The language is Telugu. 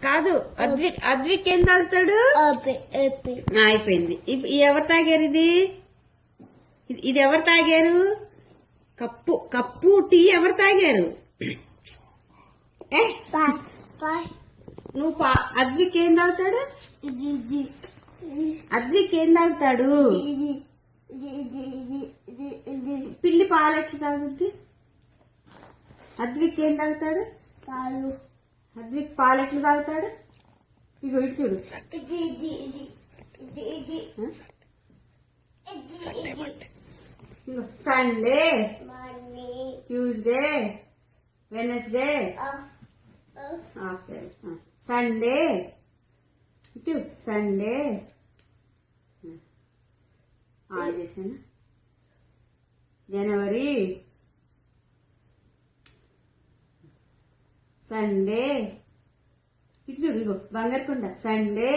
కాదు, అద్విక్ ఏం తాగుతాడు? అయిపోయింది. ఎవరు తాగారు? ఇది ఎవరు తాగారు? కప్పు టీ ఎవరు తాగారు? నువ్వు అద్విక్ ఏం తాగుతాడు? అద్విక్ ఏం తాగుతాడు? పిల్లి పాలు ఎట్లా తాగుద్ది? అద్విక్ ఏం తాగుతాడు? అద్విక్ పాలు ఎట్లా తాగుతాడు? ఇగో ఇటు చూడు. సండే, ట్యూస్డే, వెనస్డే, సండే, ఇటు సండే ఆన్ చేసాను. జనవరి, సండే, ఇటు చూడు. ఇగో బంగారు కొండ. సండే,